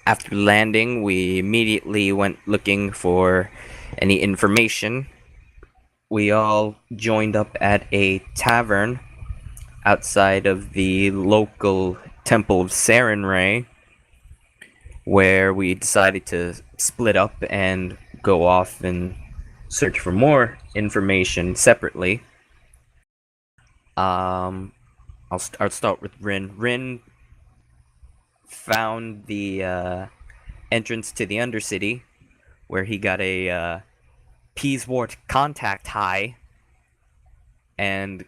After landing, we immediately went looking for any information. We all joined up at a tavern outside of the local Temple of Sarenrae, where we decided to split up and go off and search for more information separately. I'll start with Rin. Rin found the entrance to the Undercity, where he got a Peaswort contact high and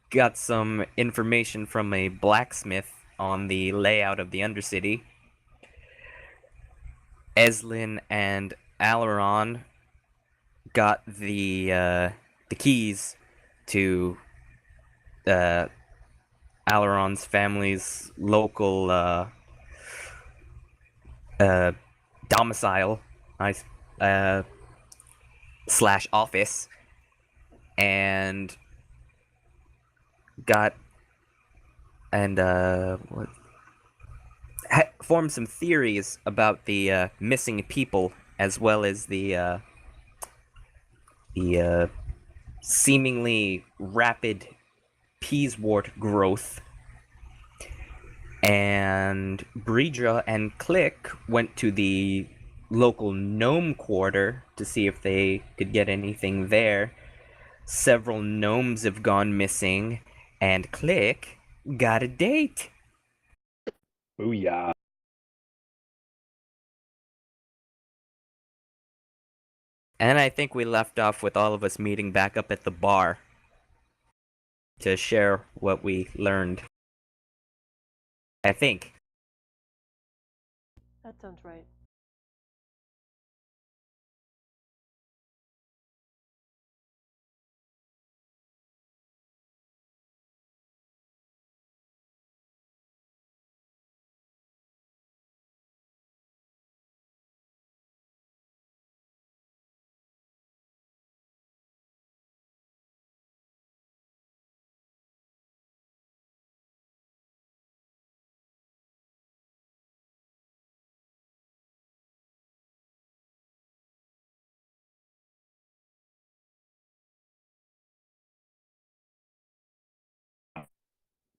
got some information from a blacksmith on the layout of the Undercity. Eslin and Alaron got the keys to Alaron's family's local domicile, slash office, and got and formed some theories about the missing people, as well as the seemingly rapid Peaswort growth. And Bredra and Click went to the local gnome quarter to see if they could get anything there. Several gnomes have gone missing, and Click got a date. Booyah. And I think we left off with all of us meeting back up at the bar to share what we learned. I think. That sounds right.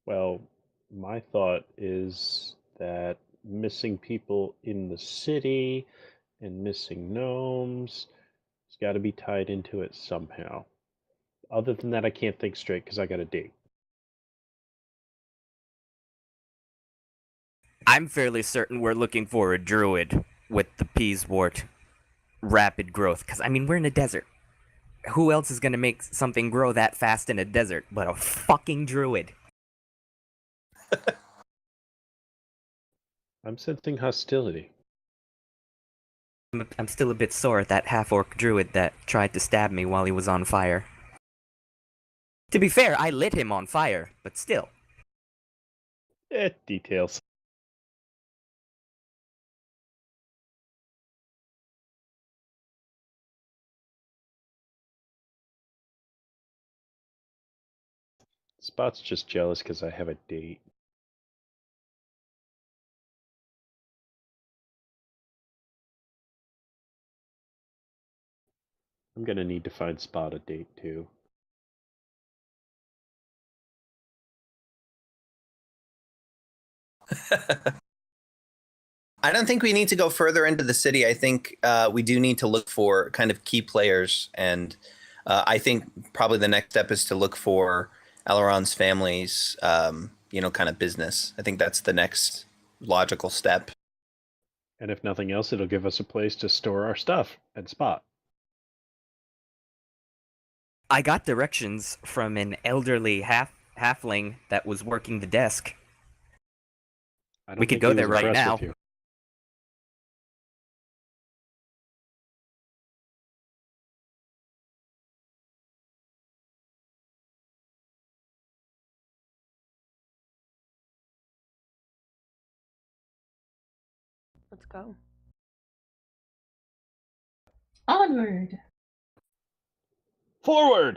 Well, my thought is that missing people in the city and missing gnomes has got to be tied into it somehow. Other than that, I can't think straight because I got a date. I'm fairly certain we're looking for a druid with the Peaswort rapid growth, because, I mean, we're in a desert. Who else is going to make something grow that fast in a desert but a fucking druid? I'm sensing hostility. I'm still a bit sore at that half-orc druid that tried to stab me while he was on fire. To be fair, I lit him on fire, but still. Details. Spot's just jealous because I have a date. I'm gonna need to find Spot a date too. I don't think we need to go further into the city. I think we do need to look for kind of key players, and I think probably the next step is to look for Alaron's family's, kind of business. I think that's the next logical step. And if nothing else, it'll give us a place to store our stuff and Spot. I got directions from an elderly halfling that was working the desk. We could go there right now. Let's go. Onward! Forward!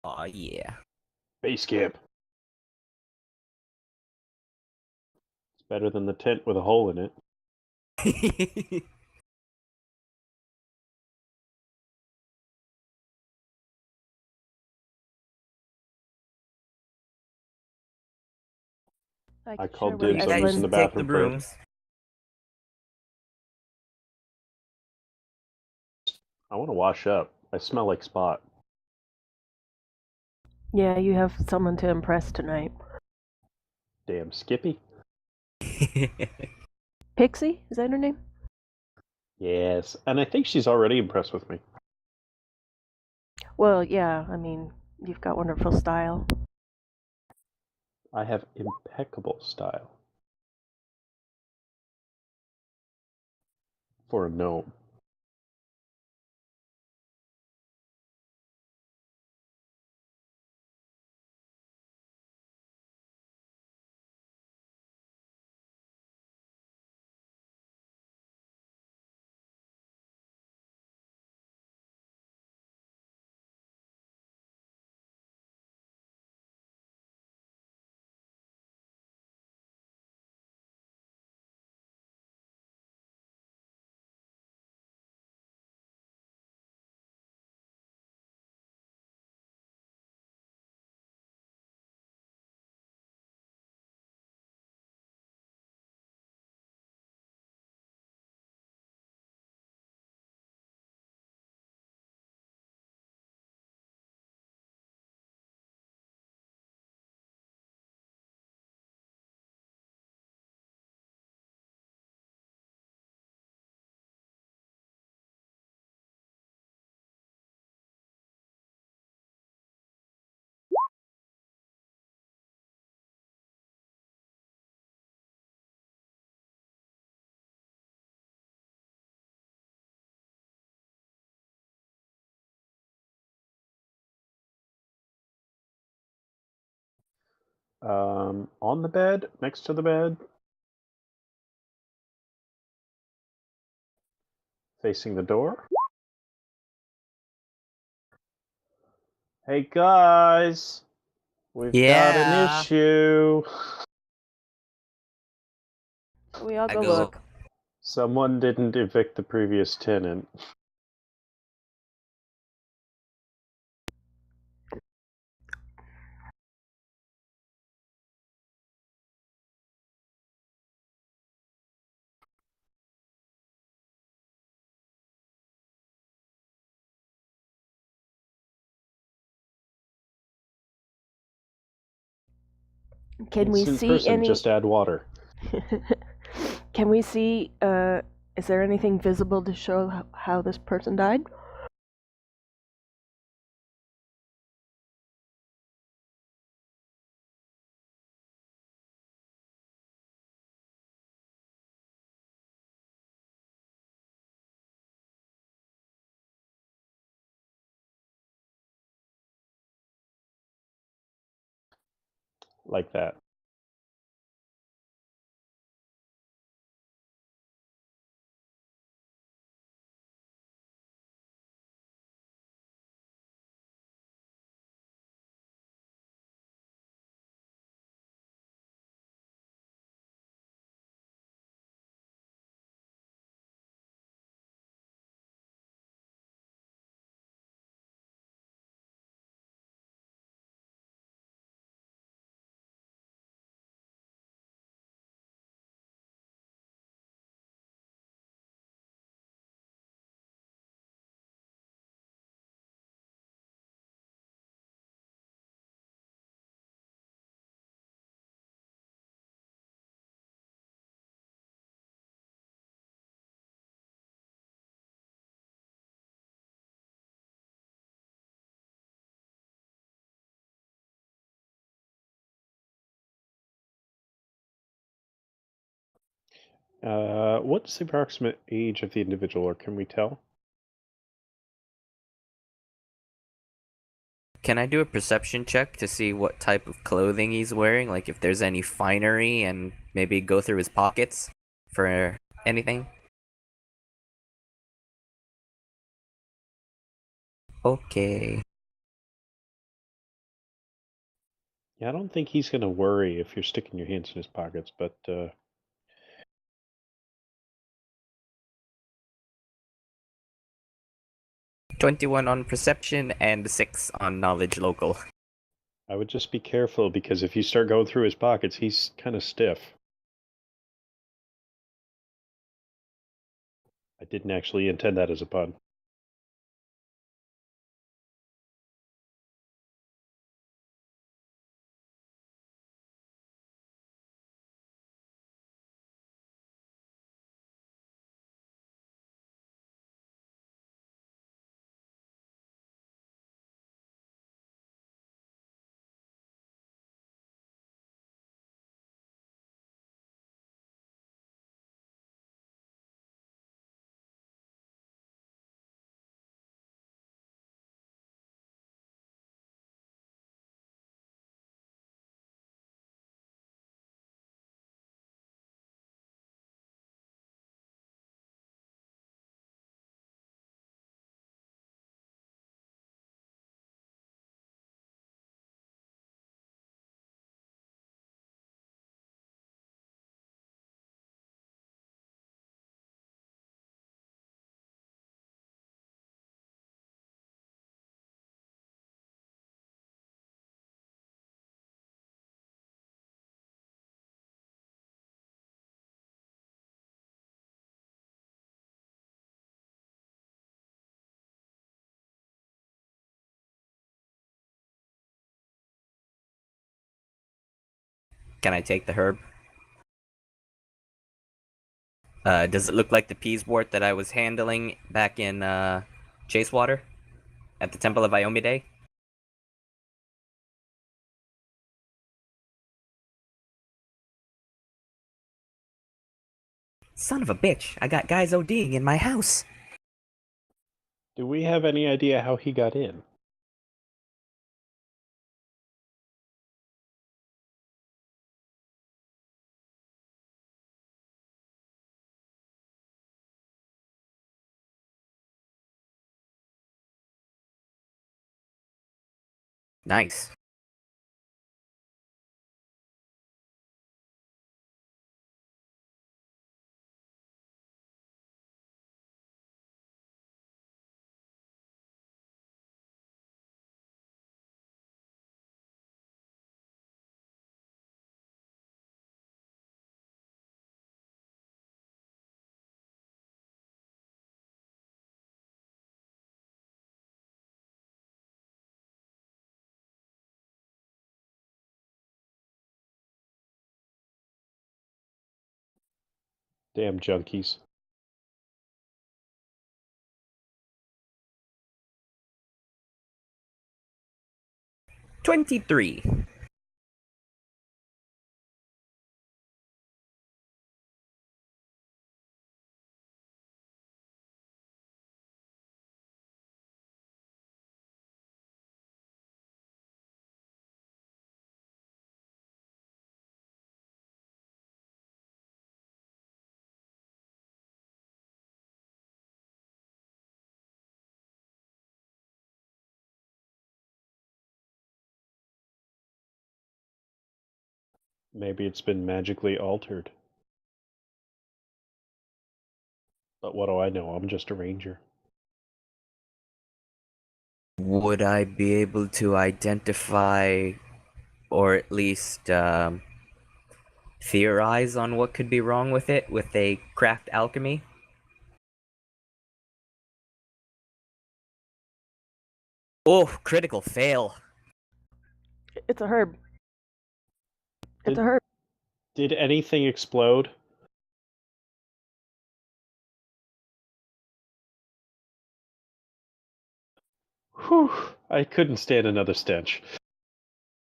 Aw, yeah. Base camp. It's better than the tent with a hole in it. I can called share with dibs You on guys using the Evelyn. take the bathroom first. brooms. I want to wash up. I smell like Spot. Yeah, you have someone to impress tonight. Damn Skippy. Pixie? Is that her name? Yes, and I think she's already impressed with me. Well, yeah, I mean, you've got wonderful style. I have impeccable style. For a gnome. On the bed, next to the bed, facing the door. Hey guys, we've got an Yeah. issue. We all I go go. look. Someone didn't evict the previous tenant. Can we Innocent see person, any? just add water. Can we see? Is there anything visible to show how this person died? Like that. What's the approximate age of the individual, or can we tell? Can I do a perception check to see what type of clothing he's wearing? Like if there's any finery and maybe go through his pockets for anything? Okay. Yeah, I don't think he's going to worry if you're sticking your hands in his pockets, but 21 on perception and 6 on knowledge local. I would just be careful because if you start going through his pockets, he's kind of stiff. I didn't actually intend that as a pun. Can I take the herb? Does it look like the peaswort that I was handling back in Chasewater at the Temple of Iomide? Son of a bitch! I got guys ODing in my house. Do we have any idea how he got in? Nice. Damn junkies. $23. Maybe it's been magically altered. But what do I know? I'm just a ranger. Would I be able to identify, or at least theorize on what could be wrong with it with a craft alchemy? Oh, critical fail. It's a herb. It's Did- a herb. Did anything explode? Whew, I couldn't stand another stench.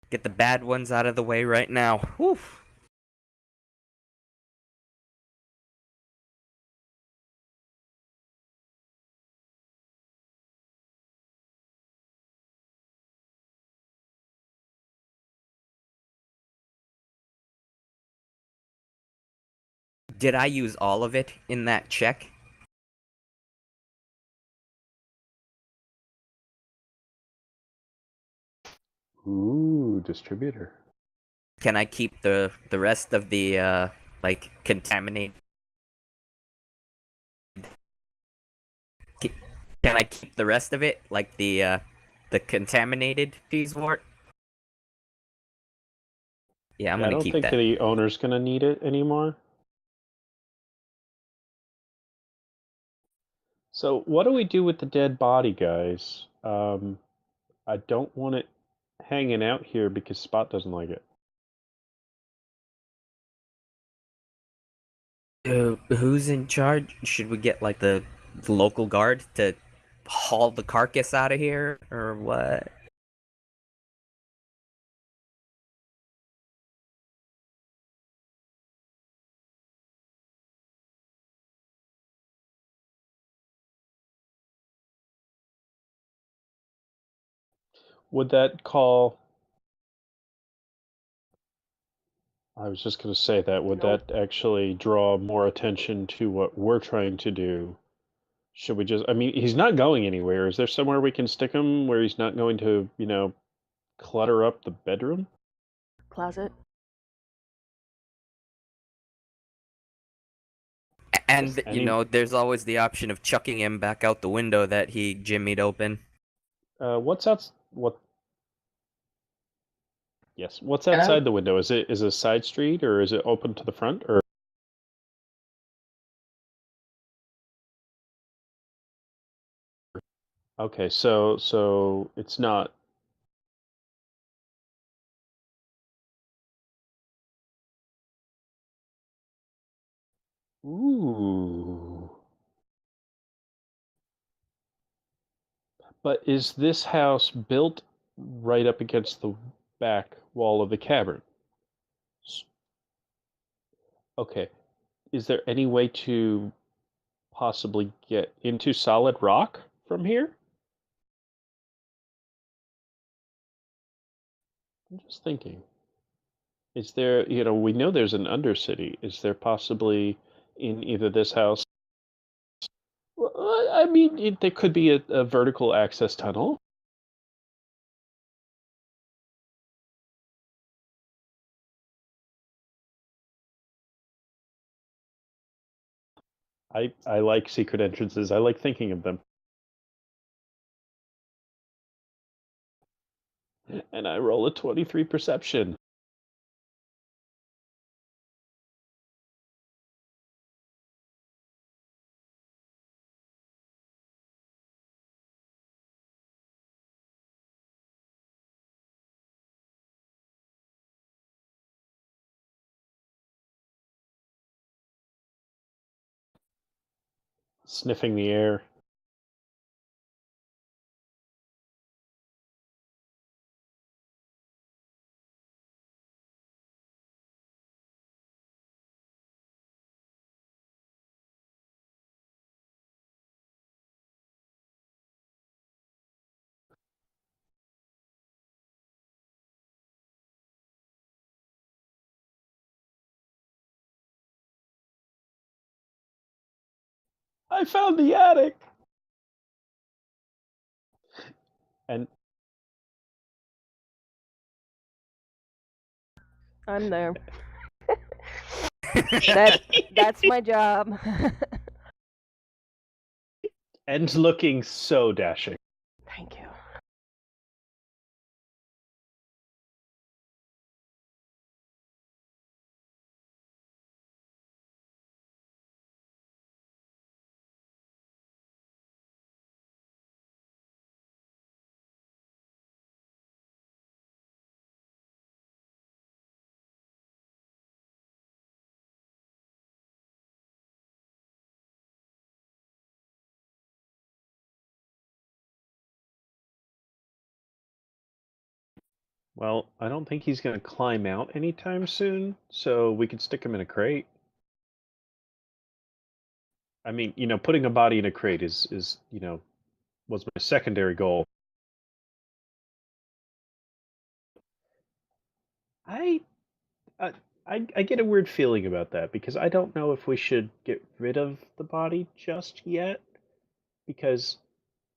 Get the bad ones out of the way right now. Whew. Did I use all of it in that check? Ooh. Ooh, distributor. Can I keep the rest of the like contaminated? Can I keep the rest of it, like the contaminated peaswort? Yeah, I'm Yeah, I gonna don't keep think that. the owner's gonna need it anymore. So what do we do with the dead body, guys? I don't want it hanging out here because Spot doesn't like it. Who's in charge? Should we get like the local guard to haul the carcass out of here, or what? Would that call... I was just going to say that. Would Nope. that actually draw more attention to what we're trying to do? Should we just... I mean, he's not going anywhere. Is there somewhere we can stick him where he's not going to, clutter up the bedroom? Closet. And Just any... there's always the option of chucking him back out the window that he jimmied open. What's out... What... Yes. What's outside the window? Is it a side street or is it open to the front or... Okay, so it's not... Ooh. But is this house built right up against the back wall of the cavern? Okay. Is there any way to possibly get into solid rock from here? I'm just thinking. Is there, we know there's an undercity. Is there possibly in either this house? Well, I mean, there could be a vertical access tunnel. I like secret entrances. I like thinking of them. And I roll a 23 perception. Sniffing the air. I found the attic. And I'm there. That's my job. and looking so dashing. Thank you. Well, I don't think he's going to climb out anytime soon, so we could stick him in a crate. I mean, putting a body in a crate is was my secondary goal. I, I I get a weird feeling about that because I don't know if we should get rid of the body just yet because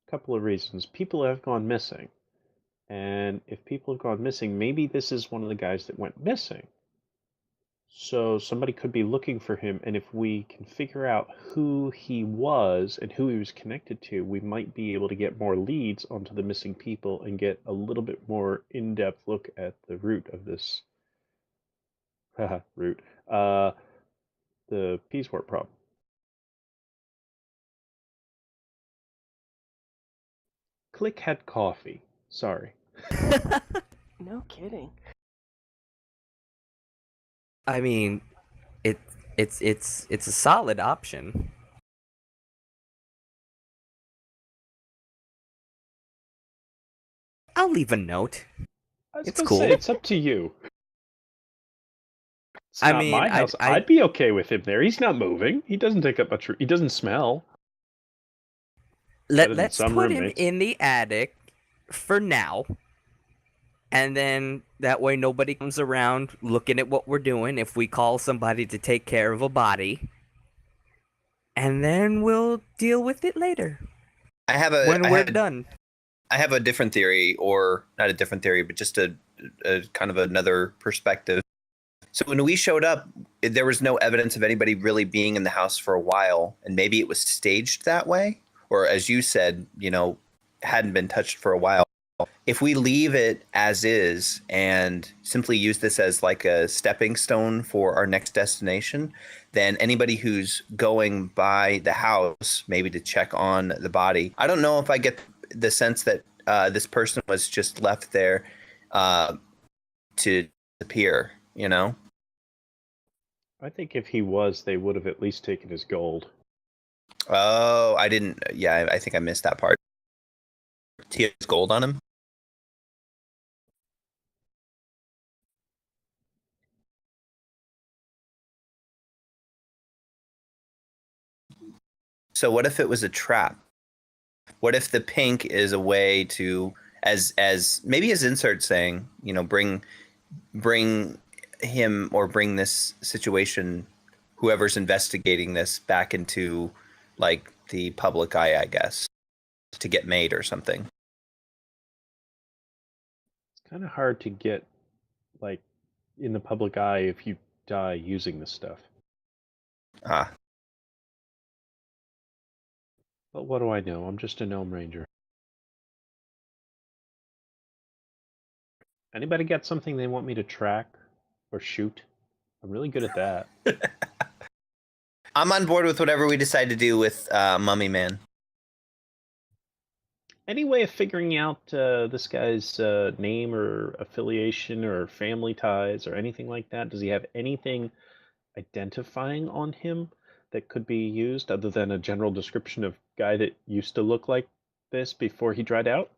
a couple of reasons. People have gone missing. And if people have gone missing, maybe this is one of the guys that went missing. So somebody could be looking for him, and if we can figure out who he was and who he was connected to, we might be able to get more leads onto the missing people and get a little bit more in-depth look at the root of this root, the Peaswort problem. Click had coffee. Sorry. No kidding. I mean, it's a solid option. I'll leave a note. I was It's gonna cool. say, it's up to you. It's I not mean, my I- house. I- I'd be okay with him there. He's not moving. He doesn't take up much. He doesn't smell. Better than Let's some put him roommates. in the attic for now. And then that way nobody comes around looking at what we're doing if we call somebody to take care of a body. And then we'll deal with it later I have a when I we're had- done. I have a different theory, or not a different theory, but just a kind of another perspective. So when we showed up, there was no evidence of anybody really being in the house for a while, and maybe it was staged that way, or as you said, hadn't been touched for a while. If we leave it as is and simply use this as like a stepping stone for our next destination, then anybody who's going by the house, maybe to check on the body, I don't know if I get the sense that this person was just left there to appear, I think if he was, they would have at least taken his gold. Oh, I didn't. Yeah, I think I missed that part. He has gold on him. So what if it was a trap? What if the pink is a way to, as maybe as insert saying, bring him or bring this situation, whoever's investigating this, back into like the public eye, I guess, to get made or something. It's kind of hard to get, like, in the public eye if you die using this stuff. Ah, But what do I know? I'm just a gnome ranger. Anybody got something they want me to track or shoot? I'm really good at that. I'm on board with whatever we decide to do with Mummy Man. Any way of figuring out this guy's name or affiliation or family ties or anything like that? Does he have anything identifying on him that could be used other than a general description of guy that used to look like this before he dried out?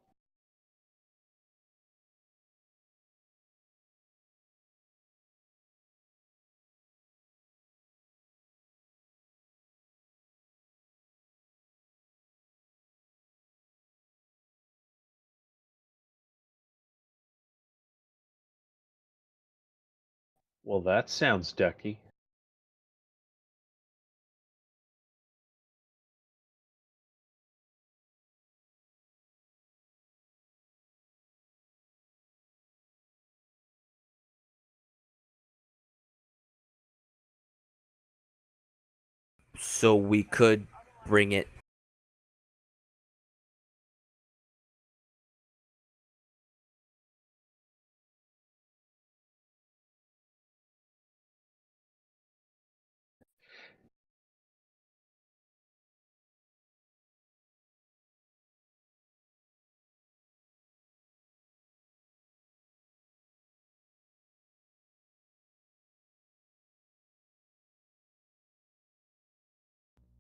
Well, that sounds ducky. So we could bring it.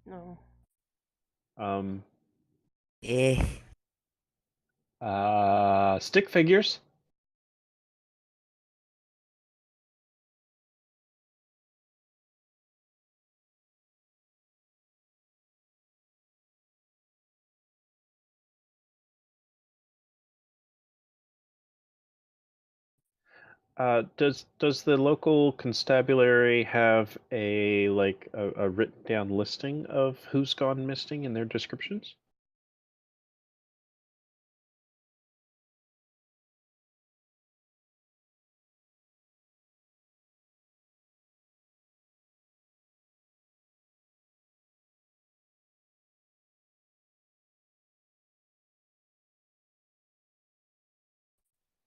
No. Um, Eh. Stick figures. Does the local constabulary have a written down listing of who's gone missing in their descriptions?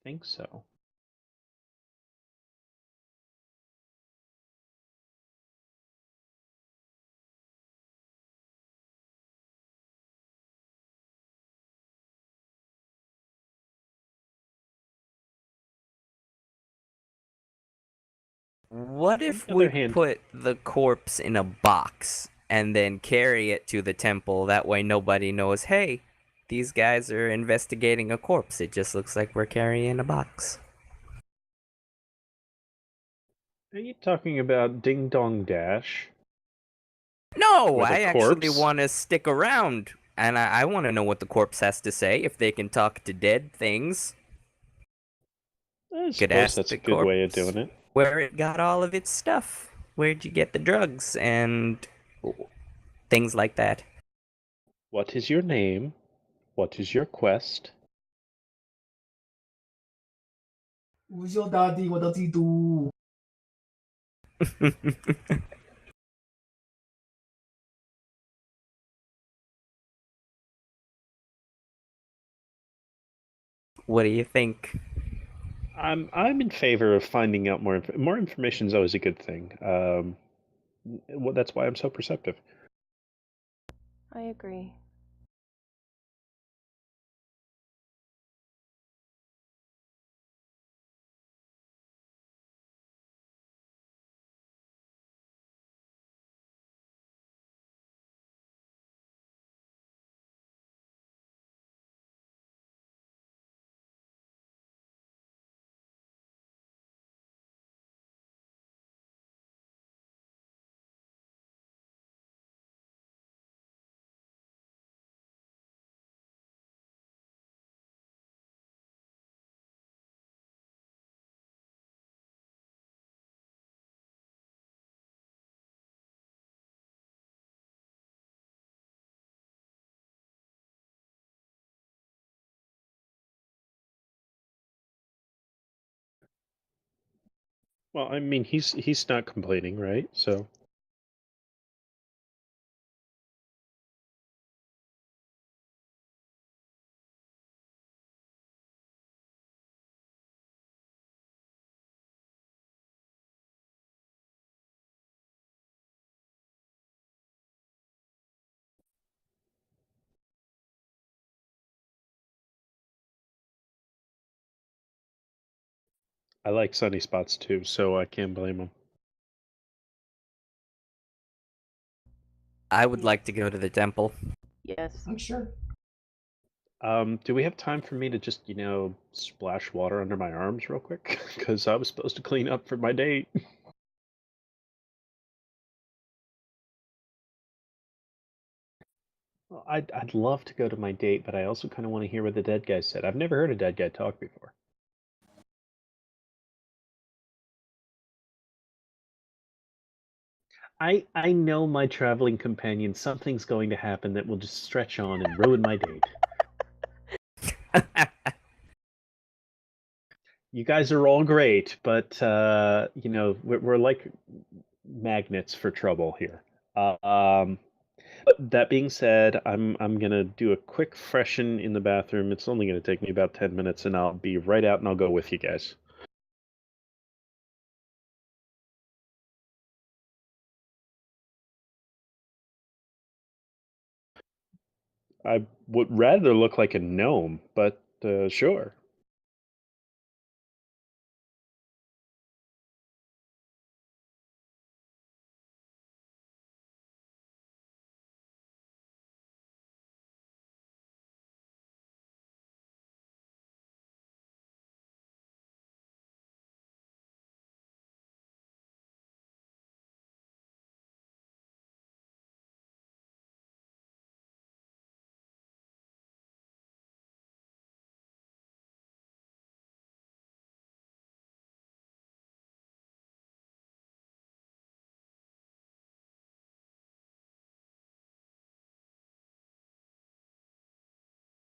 think so. What if the we other hand- put the corpse in a box and then carry it to the temple? That way nobody knows, hey, these guys are investigating a corpse. It just looks like we're carrying a box. Are you talking about Ding Dong Dash? No, With a I actually corpse? want to stick around. And I want to know what the corpse has to say, if they can talk to dead things. I Could suppose ask that's the a good way of corpse doing it. where it got all of its stuff. Where'd you get the drugs and things like that. What is your name? What is your quest? Who's your daddy? What does he do? What do you think? I'm in favor of finding out more information is always a good thing. Well, that's why I'm so perceptive. I agree. Well, I mean, he's not complaining, right? So I like sunny spots too, so I can't blame him. I would like to go to the temple. Yes. I'm sure. Do we have time for me to just, splash water under my arms real quick? Because I was supposed to clean up for my date. Well, I'd love to go to my date, but I also kind of want to hear what the dead guy said. I've never heard a dead guy talk before. I know my traveling companion. Something's going to happen that will just stretch on and ruin my date. You guys are all great, but we're like magnets for trouble here. But that being said, I'm gonna do a quick freshen in the bathroom. It's only gonna take me about 10 minutes, and I'll be right out, and I'll go with you guys. I would rather look like a gnome, but sure.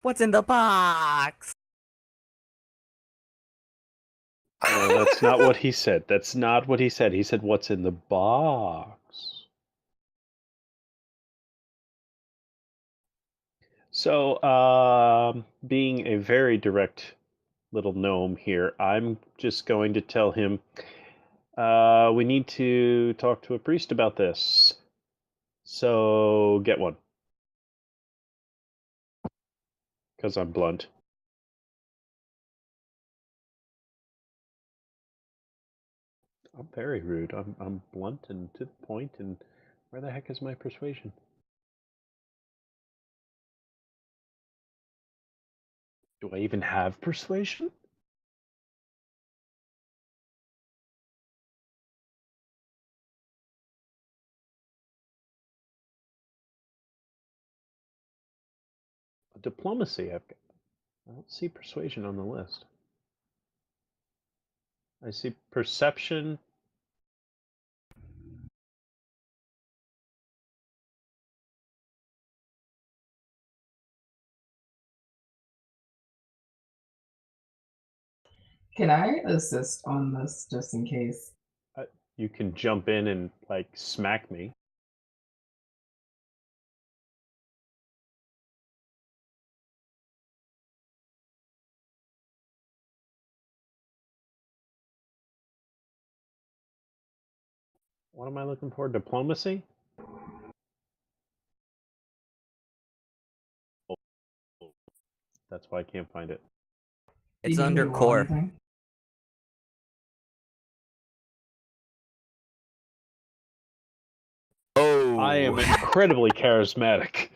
What's in the box? No, that's not what he said. That's not what he said. He said, "What's in the box?" So, being a very direct little gnome here. I'm just going to tell him, we need to talk to a priest about this. So get one. Because I'm blunt. I'm very rude. I'm blunt and to the point, and where the heck is my persuasion? Do I even have persuasion? Diplomacy, I don't see persuasion on the list. I see perception. Can I assist on this just in case? You can jump in and like smack me. What am I looking for? Diplomacy? Oh, that's why I can't find it. It's You can under do core. anything. Oh, I am incredibly charismatic.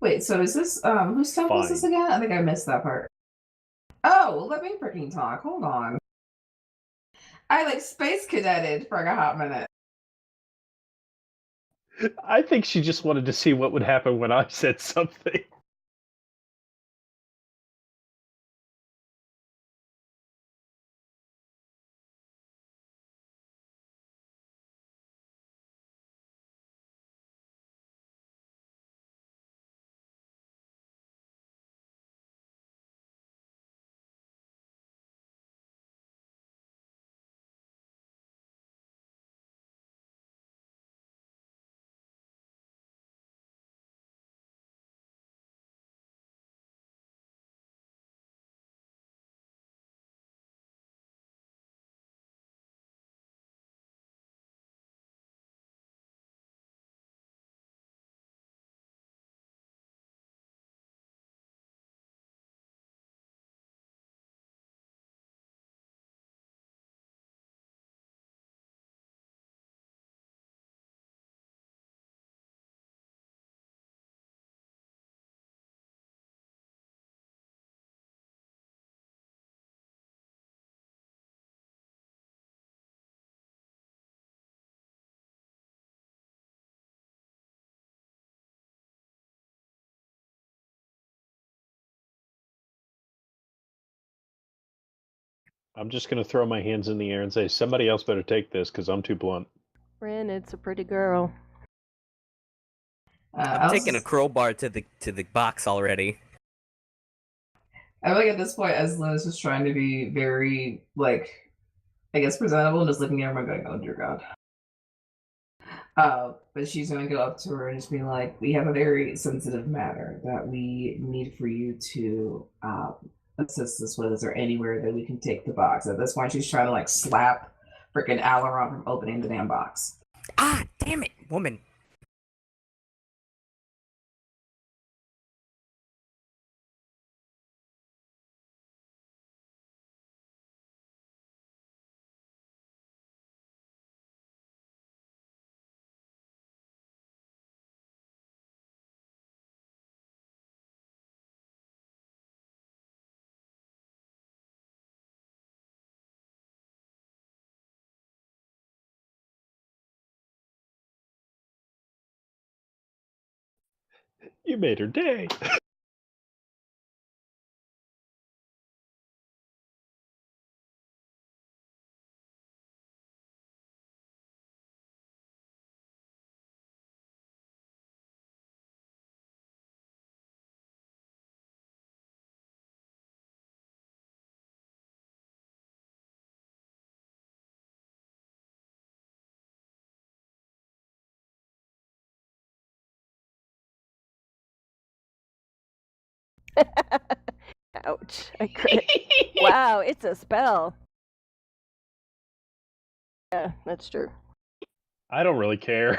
Wait, so is this whose temple is this Fine. again? I think I missed that part. Oh, let me freaking talk. Hold on. I like space cadeted for like a hot minute. I think she just wanted to see what would happen when I said something. I'm just going to throw my hands in the air and say, somebody else better take this because I'm too blunt. Rin, it's a pretty girl. I'm taking a crowbar to the box already. I feel like at this point, Eslin is just trying to be very, like, I guess presentable and just looking at everyone going, oh dear God. But she's going to go up to her and just be like, we have a very sensitive matter that we need for you to assist us with. Is there anywhere that we can take the box? At this point, she's trying to like slap freaking Alaron from opening the damn box. Ah, damn it, woman. You made her day. Ouch! I crit. Wow, it's a spell. Yeah, that's true. I don't really care.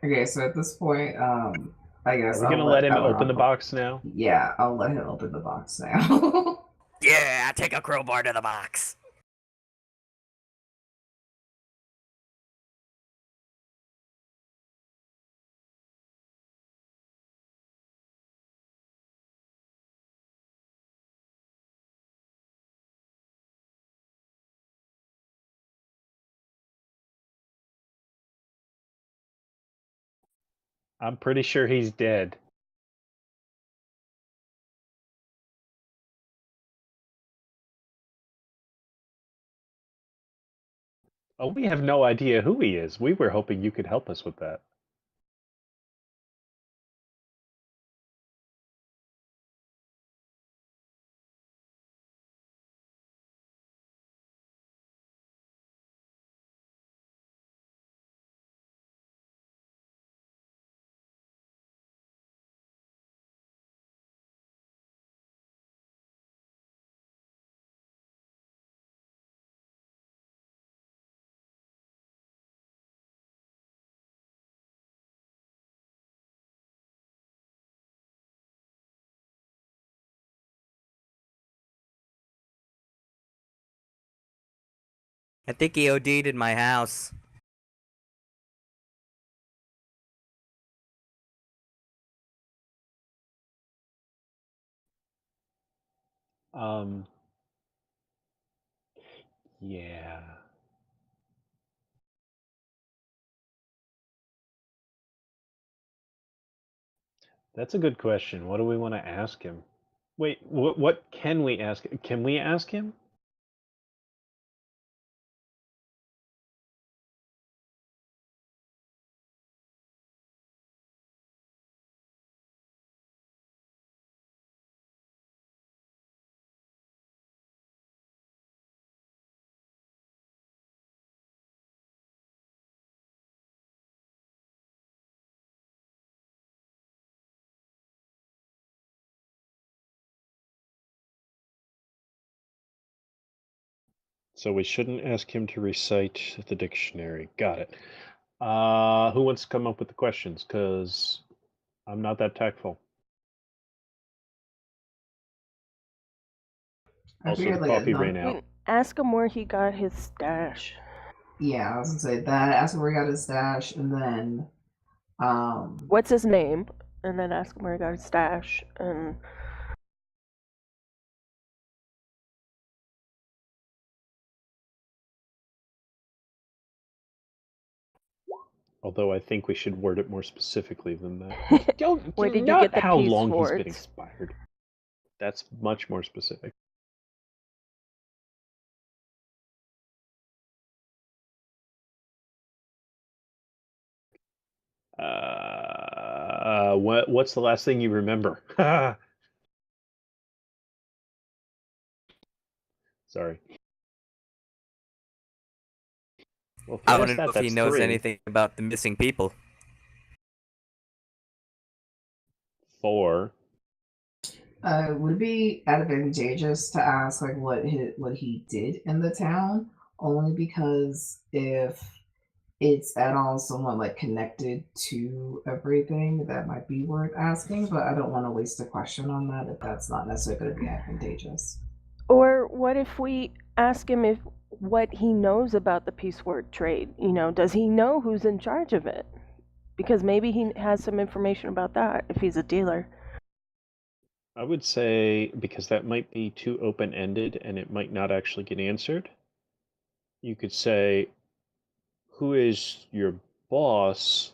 Okay, so at this point, I guess Are we I'll gonna let him Elrond open the box now? Yeah, I'll let him open the box now. Yeah, take a crowbar to the box. I'm pretty sure he's dead. Oh, we have no idea who he is. We were hoping you could help us with that. I think he OD'd in my house. Um, yeah. That's a good question. What do we want to ask him? Wait, what can we ask? Can we ask him? So we shouldn't ask him to recite the dictionary. Got it. Who wants to come up with the questions? Because I'm not that tactful. I Also, the figured, like, coffee no, ran out. Ask him where he got his stash. yeah, I was gonna say that. Ask him where he got his stash, and then, What's his name? And then ask him where he got his stash. And Although I think we should word it more specifically than that. where did you Not get the how peace long he's been swords? expired. That's much more specific. What's the last thing you remember? Sorry. Well, if I you want ask to know that, if he that's knows 3. anything about the missing people. 4. would it be advantageous to ask like what he did in the town? Only because if it's at all somewhat like connected to everything, that might be worth asking. But I don't want to waste a question on that if that's not necessarily going to be advantageous. Or what if we ask him if what he knows about the peace sword trade? You know, does he know who's in charge of it? Because maybe he has some information about that if he's a dealer. I would say, because that might be too open-ended and it might not actually get answered, you could say, who is your boss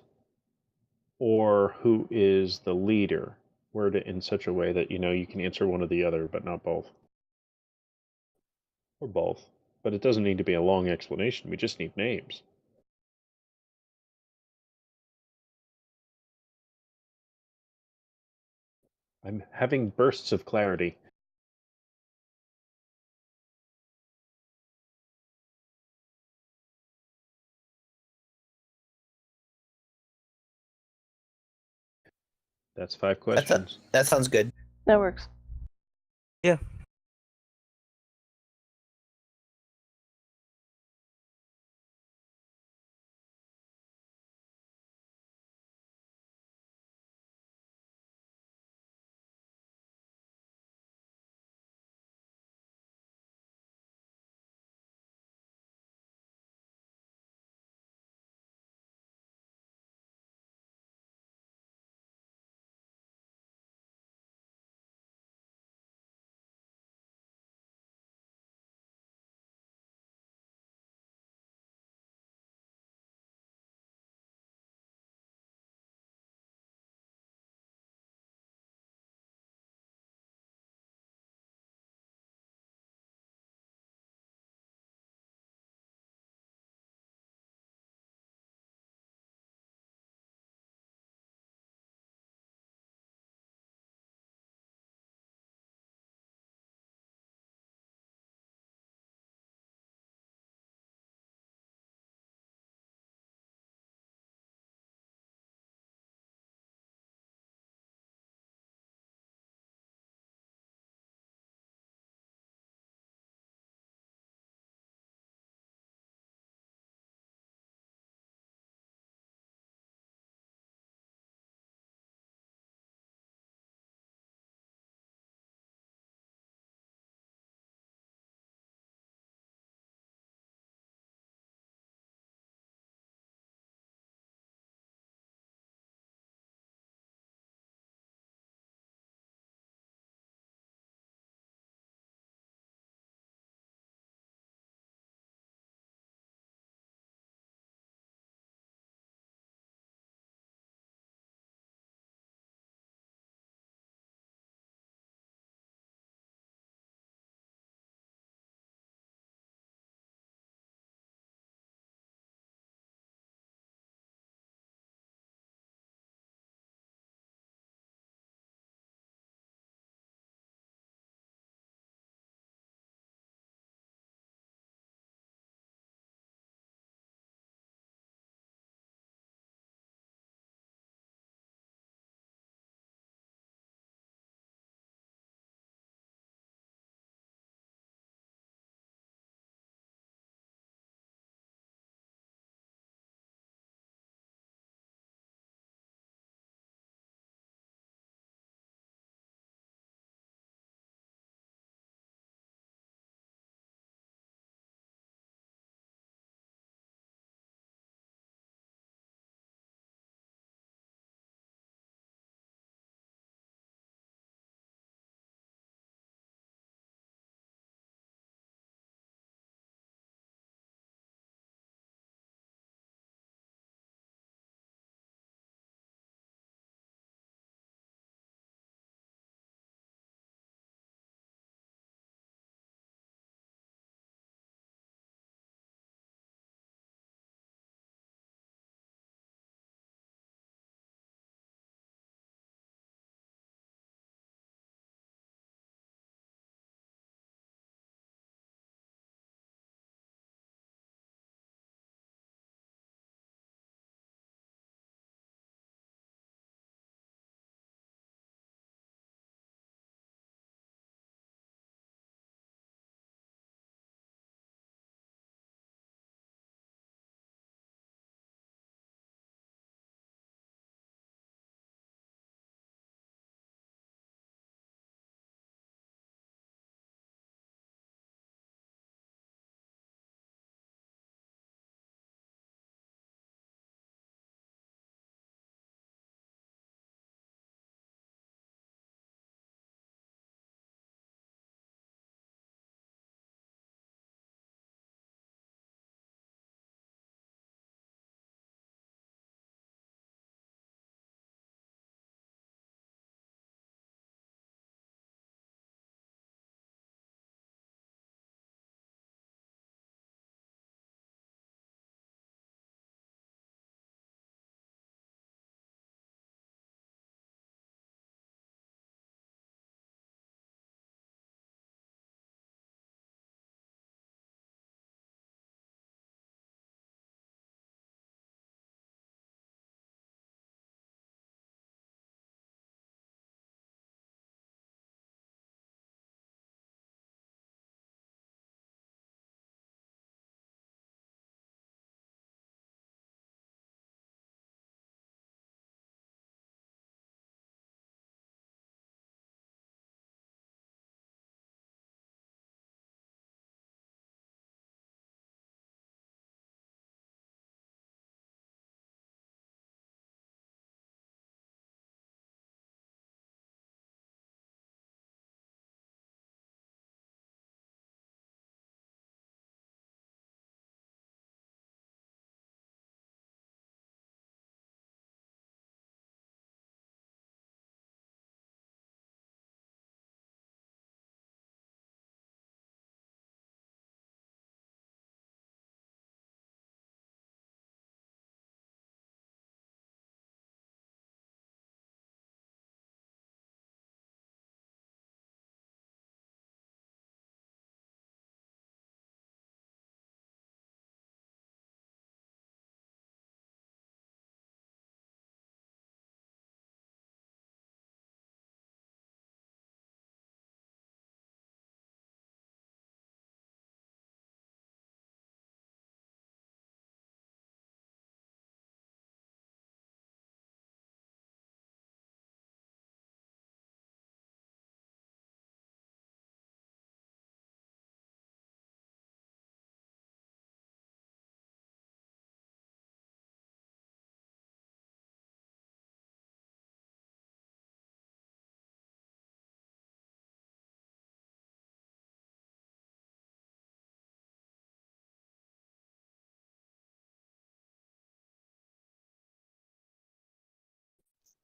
or who is the leader? Word it in such a way that you know you can answer one or the other, but not both. Or both. But it doesn't need to be a long explanation. We just need names. I'm having bursts of clarity. That's 5 questions. That sounds good. That works. Yeah.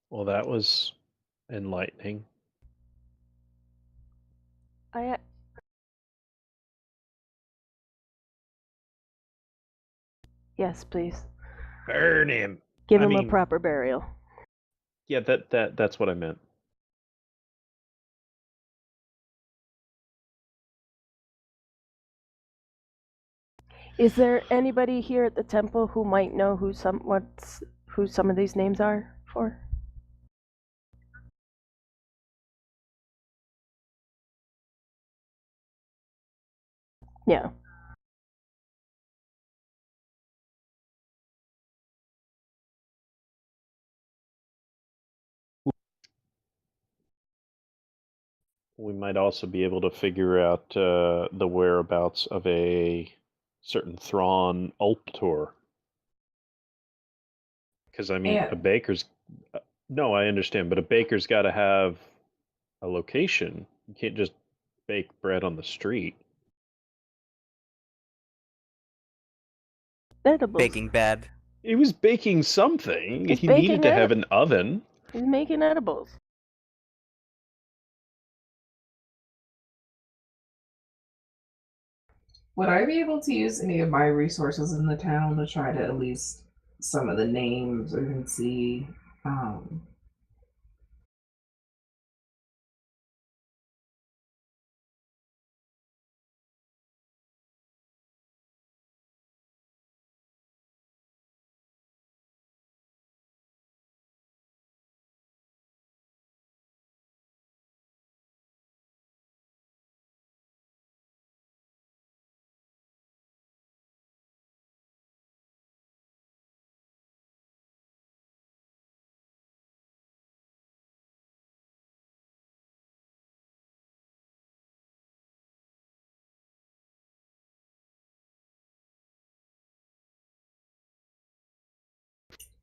Well, that was enlightening. I Yes, please. Burn him. Give I him a mean, proper burial. yeah, that's what I meant. Is there anybody here at the temple who might know who some of these names are for? Yeah. We might also be able to figure out the whereabouts of a certain Thrawn Ulptor. Because, I mean, a And baker's. No, I understand, but a baker's got to have a location. You can't just bake bread on the street. Edibles. Baking Bad. He was baking something. He's He needed baking to have an oven. He's making edibles. would I be able to use any of my resources in the town to try to at least some of the names or even see? Um,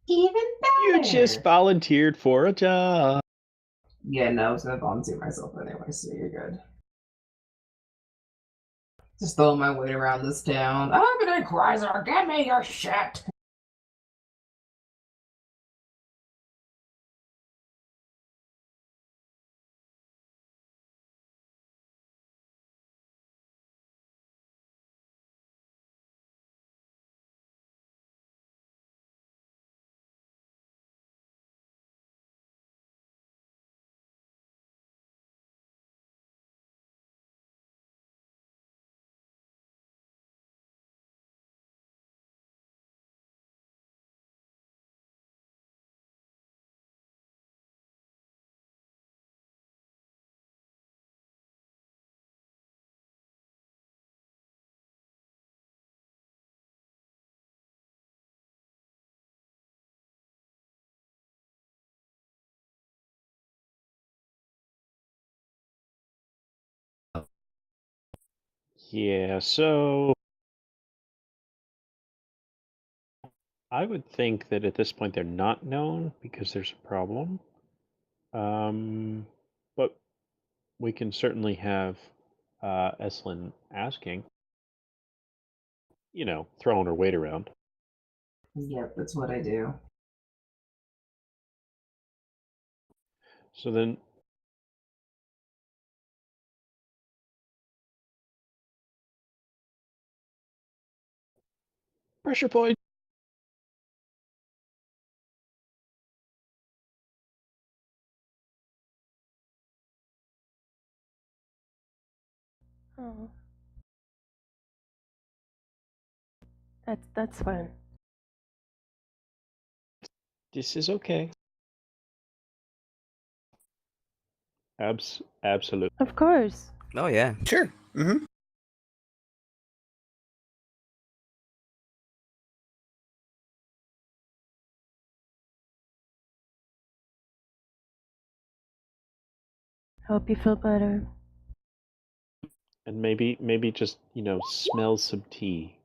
even You better. just volunteered for a job. Yeah, no, I was gonna volunteer myself anyway, so you're good. Just throwing my weight around this town. I'm gonna Chrysler, give me your shit. Yeah, so I would think that at this point they're not known because there's a problem. But we can certainly have Eslin asking, throwing her weight around. Yep, that's what I do. So then, pressure point. Oh. That's fine. This is okay. Absolutely. Of course. Oh yeah. Sure. Mm-hmm. Hope you feel better. And maybe just smell some tea.